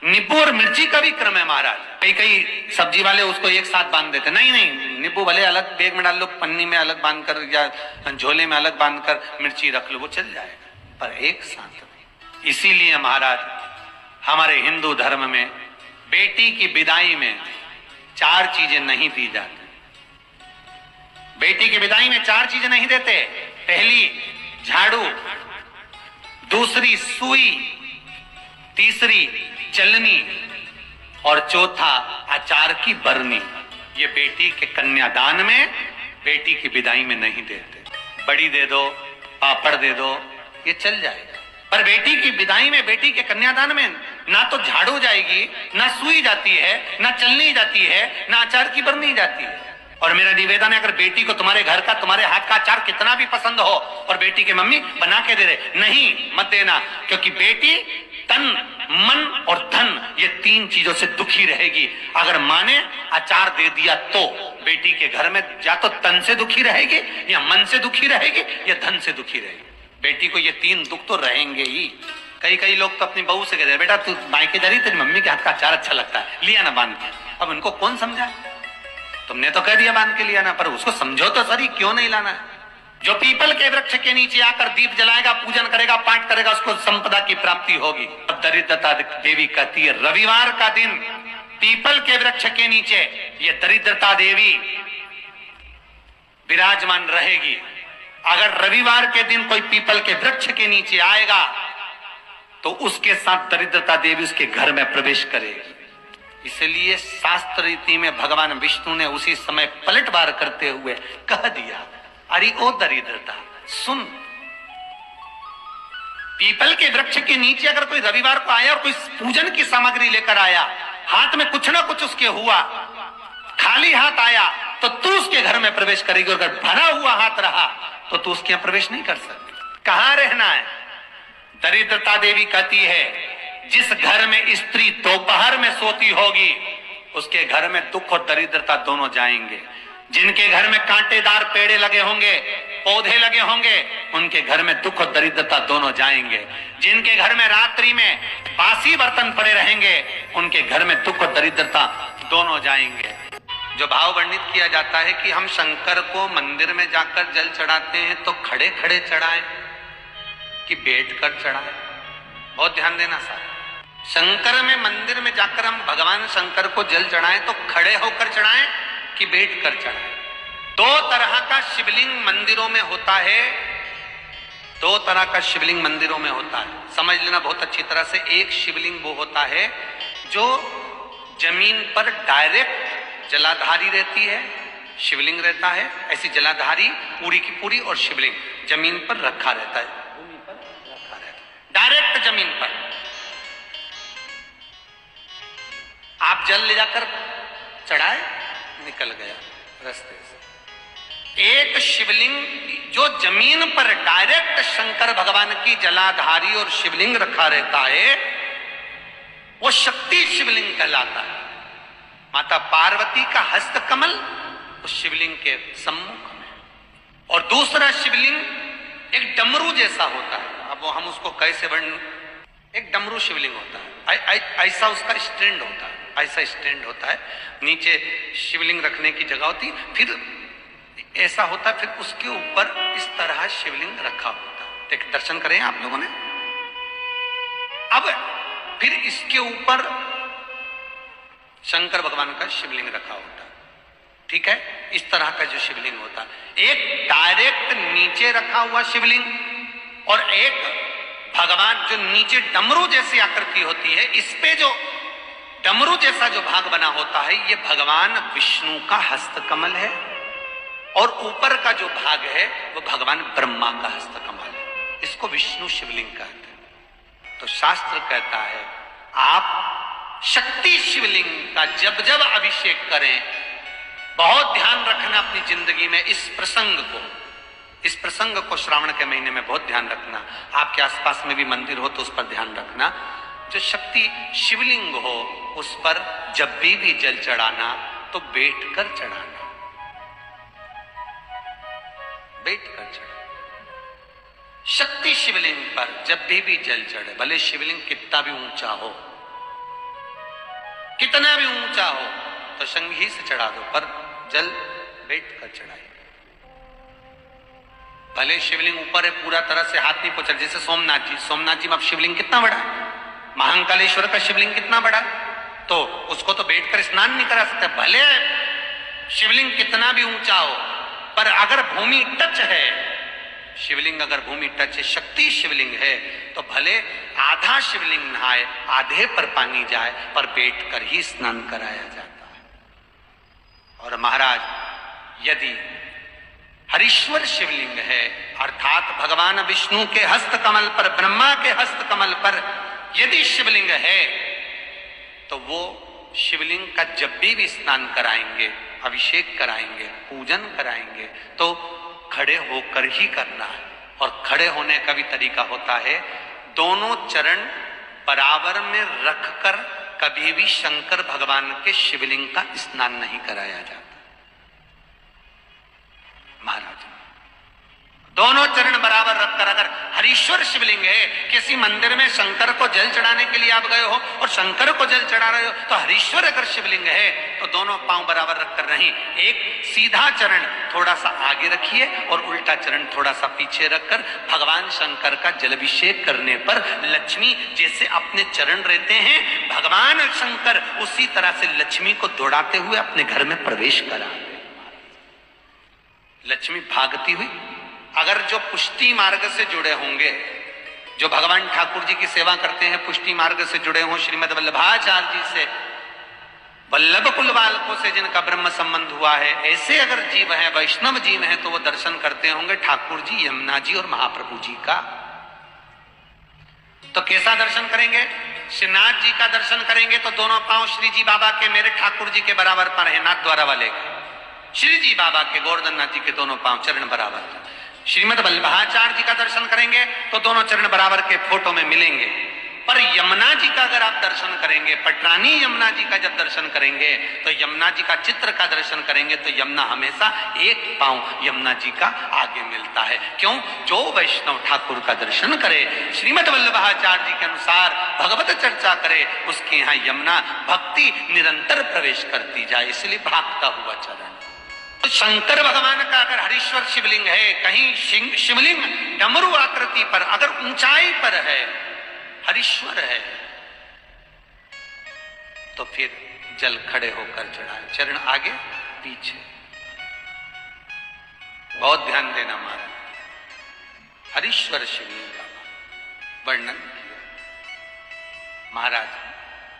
नींबू और मिर्ची का भी क्रम है महाराज। कई सब्जी वाले उसको एक साथ बांध देते, नहीं नहीं, नींबू भले अलग बैग में डाल लो, पन्नी में अलग बांधकर या झोले में अलग बांधकर मिर्ची रख लो, वो चल जाएगा, पर एक साथ। इसीलिए महाराज हमारे हिंदू धर्म में बेटी की विदाई में 4 चीजें नहीं दी जाती। बेटी की विदाई में 4 चीजें नहीं देते। पहली झाड़ू, दूसरी सुई, तीसरी चलनी और चौथा अचार की बरनी। ये बेटी के कन्यादान में, बेटी की विदाई में नहीं देते। बड़ी दे दो, पापड़ दे दो, ये चल जाएगा, पर बेटी की विदाई में, बेटी के कन्यादान में ना तो झाड़ू जाएगी, ना सुई जाती है, ना चलनी जाती है, ना अचार की बरनी जाती है। और मेरा निवेदन है, अगर बेटी को तुम्हारे घर का, तुम्हारे हाथ का अचार कितना भी पसंद हो और बेटी की मम्मी बना के दे दे, नहीं मत देना, क्योंकि बेटी तन, मन और धन ये 3 चीजों से दुखी रहेगी। अगर माँ ने अचार दे दिया तो बेटी के घर में या तो तन से दुखी रहेगी, या मन से दुखी रहेगी, या धन से दुखी रहेगी। बेटी को ये 3 दुख तो रहेंगे ही। कई लोग तो अपनी बहू से कहते हैं, बेटा तू मायके जा रही, तेरी मम्मी के हाथ का अचार अच्छा लगता है, लिया ना बांध के। अब उनको कौन समझाए? तुमने तो कह दिया बांध के लिया ना, पर उसको समझो तो सही, क्यों नहीं लाना है? जो पीपल के वृक्ष के नीचे आकर दीप जलाएगा, पूजन करेगा, पाठ करेगा, उसको संपदा की प्राप्ति होगी। अब दरिद्रता देवी कहती है रविवार का दिन पीपल के वृक्ष के नीचे ये दरिद्रता देवी विराजमान रहेगी। अगर रविवार के दिन कोई पीपल के वृक्ष के नीचे आएगा तो उसके साथ दरिद्रता देवी उसके घर में प्रवेश करेगी। इसलिए शास्त्र रीति में भगवान विष्णु ने उसी समय पलटवार करते हुए कह दिया, अरे ओ दरिद्रता सुन, पीपल के वृक्ष के नीचे अगर कोई रविवार को आया और कोई पूजन की सामग्री लेकर आया, हाथ में कुछ ना कुछ उसके हुआ, खाली हाथ आया तो तू उसके घर में प्रवेश करेगी, और अगर भरा हुआ हाथ रहा तो तू उसके यहां प्रवेश नहीं कर सकती। कहां रहना है? दरिद्रता देवी कहती है जिस घर में स्त्री दोपहर में सोती होगी उसके घर में दुख और दरिद्रता दोनों जाएंगे। जिनके घर में कांटेदार पेड़े लगे होंगे, पौधे लगे होंगे, उनके घर में दुख और दरिद्रता दोनों जाएंगे। जिनके घर में रात्रि में बासी बर्तन पड़े रहेंगे, उनके घर में दुख और दरिद्रता दोनों जाएंगे। जो भाव वर्णित किया जाता है कि हम शंकर को मंदिर में जाकर जल चढ़ाते हैं तो खड़े खड़े चढ़ाएं कि बैठकर चढ़ाएं, बहुत ध्यान देना साहब। शंकर में मंदिर में जाकर हम भगवान शंकर को जल चढ़ाएं तो खड़े होकर चढ़ाएं कि बैठकर चढ़ाएं। दो तरह का शिवलिंग मंदिरों में होता है, दो तरह का शिवलिंग मंदिरों में होता है, समझ लेना बहुत अच्छी तरह से। एक शिवलिंग वो होता है जो जमीन पर डायरेक्ट जलाधारी रहती है, शिवलिंग रहता है, ऐसी जलाधारी पूरी की पूरी, और शिवलिंग जमीन पर रखा रहता है, भूमि पर रखा रहता है, डायरेक्ट जमीन पर। आप जल ले जाकर चढ़ाए, निकल गया रास्ते से। एक शिवलिंग जो जमीन पर डायरेक्ट शंकर भगवान की जलाधारी और शिवलिंग रखा रहता है, वो शक्ति शिवलिंग कहलाता है। माता पार्वती का हस्त कमल उस शिवलिंग के सम्मुख में, और दूसरा शिवलिंग एक डमरू जैसा होता है। अब वो हम उसको कैसे वर्णन, एक डमरू शिवलिंग होता है, ऐसा उसका स्टैंड होता है, ऐसा स्टैंड होता है, नीचे शिवलिंग रखने की जगह होती, फिर ऐसा होता है, फिर उसके ऊपर इस तरह शिवलिंग रखा होता है। देख दर्शन करें आप लोगों ने। अब फिर इसके ऊपर शंकर भगवान का शिवलिंग रखा होता है, ठीक है, इस तरह का जो शिवलिंग होता है। एक डायरेक्ट नीचे रखा हुआ शिवलिंग, और एक भगवान जो नीचे डमरू जैसी आकृति होती है, इस पे जो डमरू जैसा जो भाग बना होता है, ये भगवान विष्णु का हस्तकमल है, और ऊपर का जो भाग है वो भगवान ब्रह्मा का हस्तकमल है। इसको विष्णु शिवलिंग कहते हैं। तो शास्त्र कहता है आप शक्ति शिवलिंग का जब जब अभिषेक करें, बहुत ध्यान रखना अपनी जिंदगी में इस प्रसंग को श्रावण के महीने में बहुत ध्यान रखना। आपके आसपास में भी मंदिर हो तो उस पर ध्यान रखना। जो शक्ति शिवलिंग हो उस पर जब भी जल चढ़ाना तो बैठकर चढ़ाना, बैठकर चढ़ाना। शक्ति शिवलिंग पर जब भी जल चढ़े, भले शिवलिंग कितना भी ऊंचा हो, कितना भी ऊंचा हो, तो संघी से चढ़ा दो, पर जल बैठकर चढ़ाइए। भले शिवलिंग ऊपर है, पूरा तरह से हाथ नहीं पहुंचा, जैसे सोमनाथ जी में अब शिवलिंग कितना बड़ा है, महाकालेश्वर का शिवलिंग कितना बड़ा, तो उसको तो बैठकर स्नान नहीं करा सकते। भले शिवलिंग कितना भी ऊंचा हो, पर अगर भूमि टच है, शिवलिंग अगर भूमि टच है, शक्ति शिवलिंग है, तो भले आधा शिवलिंग नहाए, आधे पर पानी जाए, पर बैठकर ही स्नान कराया जाता है। और महाराज यदि हरीश्वर शिवलिंग है, अर्थात भगवान विष्णु के हस्त कमल पर, ब्रह्मा के हस्त कमल पर यदि शिवलिंग है, तो वो शिवलिंग का जब भी स्नान कराएंगे, अभिषेक कराएंगे, पूजन कराएंगे, तो खड़े होकर ही करना है। और खड़े होने का भी तरीका होता है, दोनों चरण बराबर में रखकर कभी भी शंकर भगवान के शिवलिंग का स्नान नहीं कराया जाता। महाराज दोनों चरण बराबर रखकर, अगर हरीश्वर शिवलिंग है, किसी मंदिर में शंकर को जल चढ़ाने के लिए आप गए हो और शंकर को जल चढ़ा रहे हो, तो हरीश्वर अगर शिवलिंग है तो दोनों पांव बराबर रखकर नहीं, एक सीधा चरण थोड़ा सा आगे रखिए और उल्टा चरण थोड़ा सा पीछे रखकर भगवान शंकर का जलाभिषेक करने पर लक्ष्मी जैसे अपने चरण रहते हैं, भगवान शंकर उसी तरह से लक्ष्मी को दौड़ाते हुए अपने घर में प्रवेश करा। लक्ष्मी भागती हुई, अगर जो पुष्टि मार्ग से जुड़े होंगे, जो भगवान ठाकुर जी की सेवा करते हैं, पुष्टि मार्ग से जुड़े हों, श्रीमद वल्लभाचार्य जी से, वल्लभ कुल बालकों से जिनका ब्रह्म संबंध हुआ है, ऐसे अगर जीव हैं, वैष्णव जीव हैं, तो वो दर्शन करते होंगे ठाकुर जी, यमुना जी और महाप्रभु जी का। तो कैसा दर्शन करेंगे? श्रीनाथ जी का दर्शन करेंगे तो दोनों पांव श्री जी बाबा के, मेरे ठाकुर जी के बराबर पर है, नाथ द्वारा वाले के, श्री जी बाबा के, गोवर्धन नाथ जी के दोनों पांव चरण बराबर। श्रीमद वल्लभाचार्य जी का दर्शन करेंगे तो दोनों चरण बराबर के फोटो में मिलेंगे। पर यमुना जी का अगर आप दर्शन करेंगे, पटरानी यमुना जी का जब दर्शन करेंगे तो यमुना जी का चित्र का दर्शन करेंगे तो यमुना हमेशा एक पांव यमुना जी का आगे मिलता है। क्यों? जो वैष्णव ठाकुर का दर्शन करे, श्रीमद वल्लभाचार्य जी के अनुसार भगवत चर्चा करे, उसके यहाँ यमुना भक्ति निरंतर प्रवेश करती जाए, इसलिए भागता हुआ चरण। तो शंकर भगवान का अगर हरीश्वर शिवलिंग है, कहीं शिवलिंग डमरू आकृति पर, अगर ऊंचाई पर है, हरीश्वर है, तो फिर जल खड़े होकर चढ़ाए, चरण आगे पीछे। बहुत ध्यान देना महाराज, हरीश्वर शिवलिंग का वर्णन किया महाराज,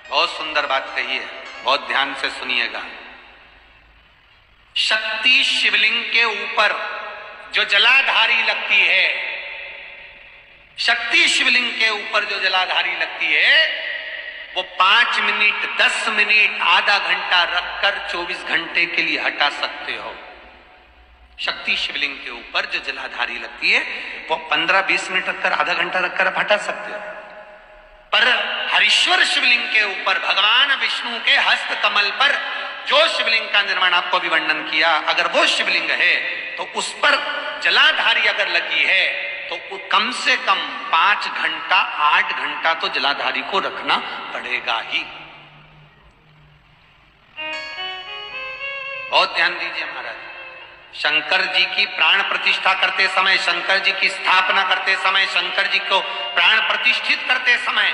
बहुत सुंदर बात कही है, बहुत ध्यान से सुनिएगा। शक्ति शिवलिंग के ऊपर जो जलाधारी लगती है, शक्ति शिवलिंग के ऊपर जो जलाधारी लगती है, वो 5 मिनट, 10 मिनट, आधा घंटा रखकर 24 घंटे के लिए हटा सकते हो। शक्ति शिवलिंग के ऊपर जो जलाधारी लगती है वो 15-20 मिनट रखकर, आधा घंटा रखकर आप हटा सकते हो। पर हरीश्वर शिवलिंग के ऊपर भगवान विष्णु के हस्त कमल पर जो शिवलिंग का निर्माण आपको भी वर्णन किया, अगर वो शिवलिंग है तो उस पर जलाधारी अगर लगी है तो कम से कम 5 घंटा, 8 घंटा तो जलाधारी को रखना पड़ेगा ही। बहुत ध्यान दीजिए महाराज, शंकर जी की प्राण प्रतिष्ठा करते समय, शंकर जी की स्थापना करते समय, शंकर जी को प्राण प्रतिष्ठित करते समय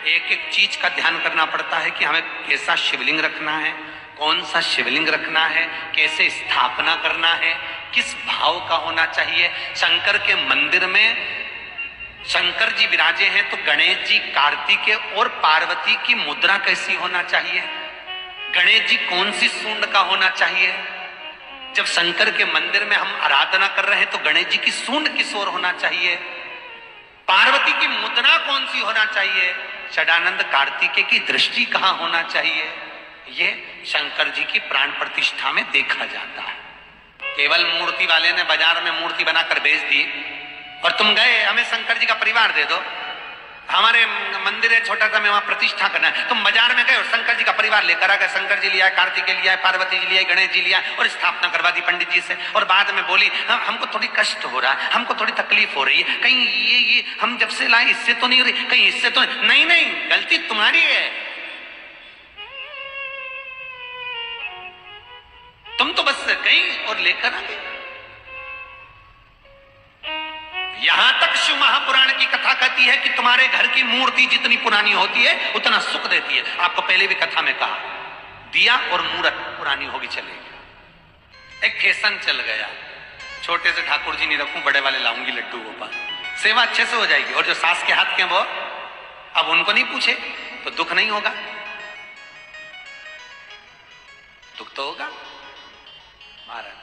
एक एक चीज का ध्यान करना पड़ता है कि हमें कैसा शिवलिंग रखना है, कौन सा शिवलिंग रखना है, कैसे स्थापना करना है, किस भाव का होना चाहिए। शंकर के मंदिर में शंकर जी विराजे हैं तो गणेश जी, कार्तिकेय और पार्वती की मुद्रा कैसी होना चाहिए, गणेश जी कौन सी सूंड का होना चाहिए। जब शंकर के मंदिर में हम आराधना कर रहे हैं तो गणेश जी की सूंड किस ओर होना चाहिए, पार्वती की मुद्रा कौन सी होना चाहिए, षडानंद कार्तिकेय की दृष्टि कहां होना चाहिए, ये शंकर जी की प्राण प्रतिष्ठा में देखा जाता है। केवल मूर्ति वाले ने बाजार में मूर्ति बनाकर बेच दी और तुम गए, हमें शंकर जी का परिवार दे दो, हमारे मंदिर है छोटा सा, में वहां प्रतिष्ठा करना है, तुम बाजार में गए और शंकर जी का परिवार लेकर आ गए, शंकर जी लिया, कार्तिकेय लिया, पार्वती जी लिया, गणेश जी लिया और स्थापना करवा दी पंडित जी से, और बाद में बोली हमको थोड़ी कष्ट हो रहा है, हमको थोड़ी तकलीफ हो रही है, कहीं ये हम जब से लाए इससे तो नहीं हो रही, कहीं इससे तो नहीं, गलती तुम्हारी है, तुम तो बस गई और लेकर आ गए। यहां तक शिव महापुराण की कथा कहती है कि तुम्हारे घर की मूर्ति जितनी पुरानी होती है उतना सुख देती है। आपको पहले भी कथा में कहा, दिया और मूर्त पुरानी होगी चलेगी। एक फैशन चल गया, छोटे से ठाकुर जी नहीं रखूं, बड़े वाले लाऊंगी लड्डू गोपाल, सेवा अच्छे से हो जाएगी, और जो सास के हाथ के वो अब उनको नहीं पूछे तो दुख नहीं होगा, दुख तो होगा। महाराज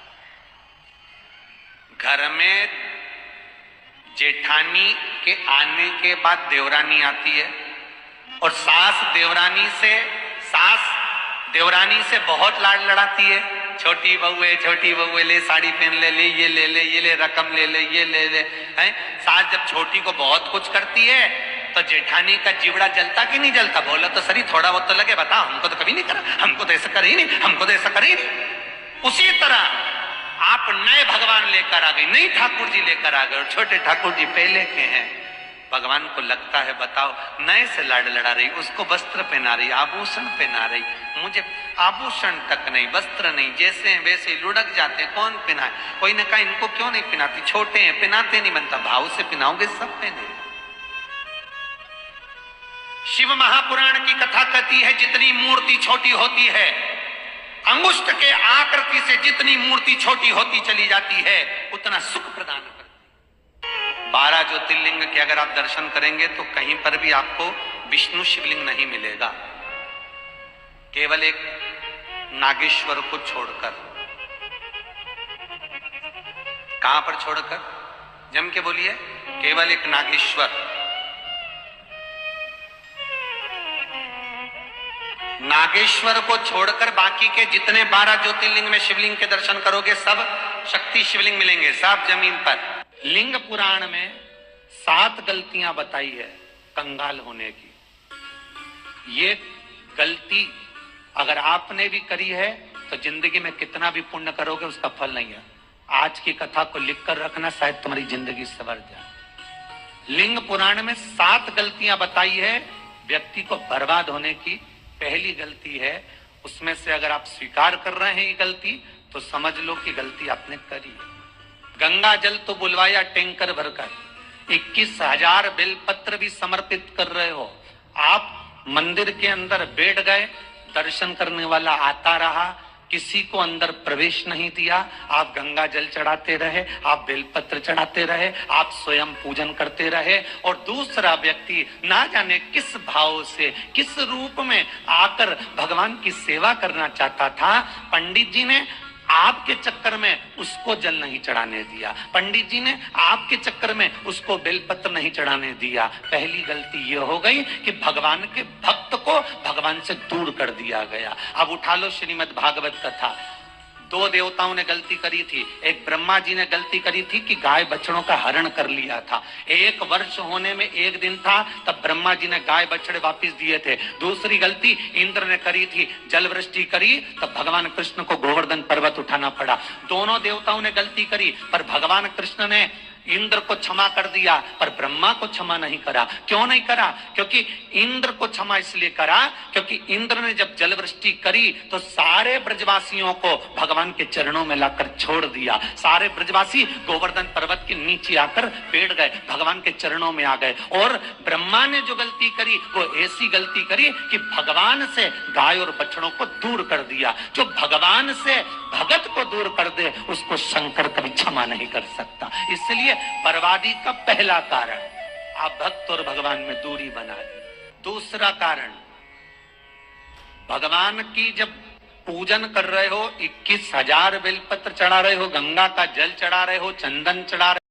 घर में जेठानी के आने के बाद देवरानी आती है और सास देवरानी से बहुत लाड लड़ाती है, छोटी बहू ले साड़ी पहन ले, ये ले रकम ले ले, ये ले ले हैं। सास जब छोटी को बहुत कुछ करती है तो जेठानी का जीवड़ा जलता कि नहीं जलता, बोला तो सही थोड़ा बहुत तो लगे, बता हमको तो कभी नहीं करा, हमको तो ऐसा करे ही नहीं, हमको तो ऐसा करे ही नहीं। उसी तरह आप आप नए भगवान लेकर आ गए, नई ठाकुर जी लेकर आ गए, और छोटे ठाकुर जी पहले के हैं। भगवान को लगता है बताओ नए से लाड लड़ा रही, उसको वस्त्र पहना रही, आभूषण पहना रही, मुझे आभूषण तक नहीं, वस्त्र नहीं, जैसे हैं वैसे ही लुढ़क जाते हैं, कौन पहनाए? कोई ने कहा इनको क्यों नहीं पहनाती, छोटे हैं पहनाते नहीं बनता, भाव से पहनाओगे सब पहने। शिव महापुराण की कथा कहती है जितनी मूर्ति छोटी होती है, अंगुष्ठ के आकृति से जितनी मूर्ति छोटी होती चली जाती है, उतना सुख प्रदान करती। 12 ज्योतिर्लिंग के अगर आप दर्शन करेंगे तो कहीं पर भी आपको विष्णु शिवलिंग नहीं मिलेगा, केवल एक नागेश्वर को छोड़कर। कहां पर छोड़कर? जम के बोलिए, केवल एक नागेश्वर। नागेश्वर को छोड़कर बाकी के जितने 12 ज्योतिर्लिंग में शिवलिंग के दर्शन करोगे सब शक्ति शिवलिंग मिलेंगे, सब जमीन पर। लिंग पुराण में 7 गलतियां बताई है कंगाल होने की। ये गलती अगर आपने भी करी है तो जिंदगी में कितना भी पुण्य करोगे उसका फल नहीं है। आज की कथा को लिख कर रखना, शायद तुम्हारी जिंदगी संवर जाए। लिंग पुराण में 7 गलतियां बताई है व्यक्ति को बर्बाद होने की। पहली गलती है, उसमें से अगर आप स्वीकार कर रहे हैं ये गलती तो समझ लो कि गलती आपने करी है। गंगा जल तो बुलवाया टैंकर भरकर, 21,000 बेलपत्र भी समर्पित कर रहे हो, आप मंदिर के अंदर बैठ गए, दर्शन करने वाला आता रहा, किसी को अंदर प्रवेश नहीं दिया, आप गंगा जल चढ़ाते रहे, आप बेलपत्र चढ़ाते रहे, आप स्वयं पूजन करते रहे, और दूसरा व्यक्ति ना जाने किस भाव से किस रूप में आकर भगवान की सेवा करना चाहता था। पंडित जी ने आपके चक्कर में उसको जल नहीं चढ़ाने दिया, पंडित जी ने आपके चक्कर में उसको बेलपत्र नहीं चढ़ाने दिया। पहली गलती यह हो गई कि भगवान के भक्त को भगवान से दूर कर दिया गया। अब उठा लो श्रीमद् भागवत कथा। 2 देवताओं ने गलती करी थी। एक ब्रह्मा जी ने गलती करी थी कि गाय बछड़ों का हरण कर लिया था। 1 वर्ष होने में 1 दिन था तब ब्रह्मा जी ने गाय बछड़े वापस दिए थे। दूसरी गलती इंद्र ने करी थी, जल वृष्टि करी तब भगवान कृष्ण को गोवर्धन पर्वत उठाना पड़ा। दोनों देवताओं ने गलती करी, पर भगवान कृष्ण ने इंद्र को क्षमा कर दिया पर ब्रह्मा को क्षमा नहीं करा। क्यों नहीं करा? क्योंकि इंद्र को क्षमा इसलिए करा क्योंकि इंद्र ने जब जल वृष्टि करी तो सारे ब्रजवासियों को भगवान के चरणों में लाकर छोड़ दिया। सारे ब्रजवासी गोवर्धन पर्वत के नीचे आकर बैठ गए, भगवान के चरणों में आ गए। और ब्रह्मा ने जो गलती करी वो ऐसी गलती करी कि भगवान से गाय और बछड़ों को दूर कर दिया। जो भगवान से भगत को दूर कर दे उसको शंकर कभी क्षमा नहीं कर सकता। इसलिए बर्बादी का पहला कारण आप भक्त और भगवान में दूरी बना दी। दूसरा कारण, भगवान की जब पूजन कर रहे हो, 21,000 बेलपत्र चढ़ा रहे हो, गंगा का जल चढ़ा रहे हो, चंदन चढ़ा रहे हो,